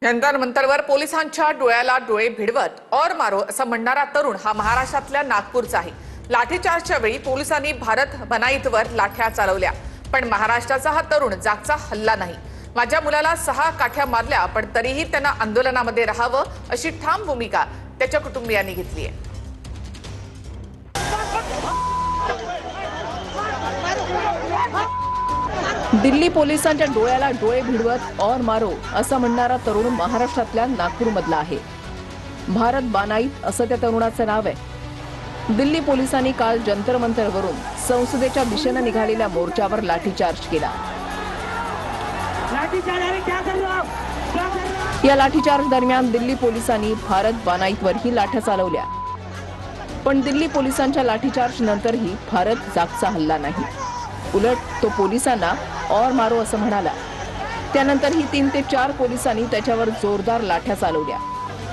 जंतर-मंतरवर पोलिसांच्या डोळ्याला डोळे भिडवत और मारो असं म्हणणारा तरुण हा महाराष्ट्रातल्या नागपूरचा आहे। लाठीचार्जच्या वेळी पोलिसांनी भारत बनाईतवर लाठ्या चालवल्या, पण महाराष्ट्राचा हा तरुण जागचा हल्ला नाही। माझ्या मुलाला 6 काठ्या मारल्या, पण तरीही त्यांना आंदोलनामध्ये राहावं अशी ठाम भूमिका त्याच्या कुटुंबियांनी घेतली आहे। दिल्ली पोलिसांच्या डोळ्याला डोळे भिडवत और मारो असं म्हणणारा तरुण महाराष्ट्रातल्या नागपूरमधला आहे। भारत बानाईत असं त्या तरुणाचं नाव आहे। दिल्ली पोलिसांनी काल जंतर मंतरवरून संसदेच्या दिशेने निघालेल्या मोर्चावर लाठीचार्ज केला। या लाठीचार्ज दरम्यान दिल्ली पोलिसांनी भारत बानाईतवरही लाठ्या चालवल्या, पण दिल्ली पोलिसांच्या लाठीचार्ज नंतरही भारत जागचा हल्ला नाही। उलट तो पोलिसांना और मारो असं म्हणाला। त्यानंतरही 3 ते 4 पोलिसांनी त्याच्यावर जोरदार लाठ्या चालवल्या,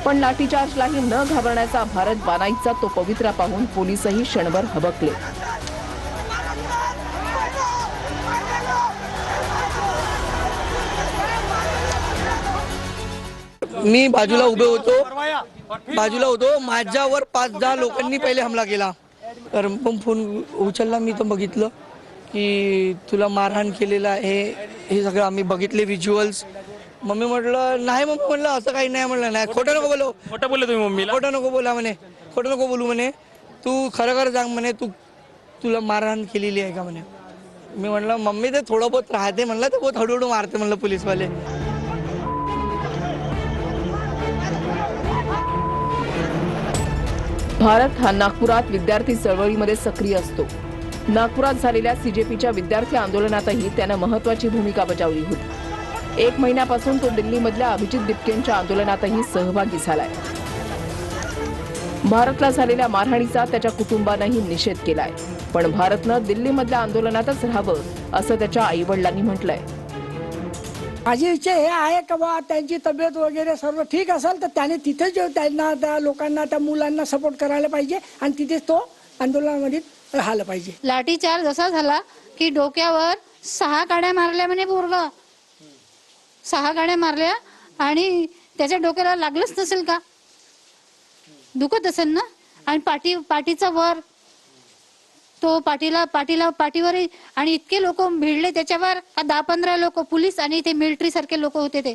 पण लाठीचार्जलाही न घाबरण्याचा भारत बानाईचा तो पवित्रा पाहून पोलिसही क्षणभर हबकले। मी बाजूला होतो माझ्यावर 5-10 लोकांनी पहिले हमला केला। तर मग फोन उचलला मी, तर बघितलं की तुला मारहाण केलेला आहे। हे सगळं आम्ही बघितले व्हिज्युअल्स। मम्मी म्हटलं नाही, मम्मी म्हटलं असं काही नाही, म्हटलं नाही, खोटं नको बोलू। खोटं बोलले तुम्ही मम्मीला? खोटं नको बोला म्हणे, खोटं नको बोलू म्हणे, तू खरं सांग म्हणे, तुला मारहाण केलेली आहे का म्हणे। मी म्हटलं मम्मी ते थोडं बहुत राहते, म्हणलं ते बहुत हळूहळू मारते म्हणलं पोलीसवाले। भारत हा नागपुरात विद्यार्थी चळवळीमध्ये सक्रिय असतो। नागपुरात झालेल्या सीजेपीच्या विद्यार्थी आंदोलनातही त्याने महत्त्वाची भूमिका बजावली होती। 1 महिन्यापासून तो दिल्लीमधल्या अभिजित दिपकेंच्या आंदोलनातही सहभागी झालाय। भारतला झालेल्या मारहाणीचा त्याच्या कुटुंबानेही निषेध केलाय, पण भारतनं दिल्लीमधल्या आंदोलनातच राहावं असं त्याच्या आईवडिलांनी म्हटलंय। माझी इच्छा हे आहे की बा त्यांची तब्येत वगैरे सर्व ठीक असेल तर त्याने तिथे जे त्यांना त्या लोकांना त्या मुलांना सपोर्ट करायला पाहिजे आणि तिथेच तो आंदोलनामध्ये राहायला पाहिजे। लाठीचार्ज असा झाला की डोक्यावर 6 काड्या मारल्या म्हणे पोरगा, 6 काड्या मारल्या आणि त्याच्या डोक्याला लागलंच नसेल का, दुखत असेल ना। आणि पाठीचा वर तो पाठीवर आणि इतके लोक भिडले त्याच्यावर, 10-15 लोक पोलीस आणि ते मिलिटरी सारखे लोक होते ते।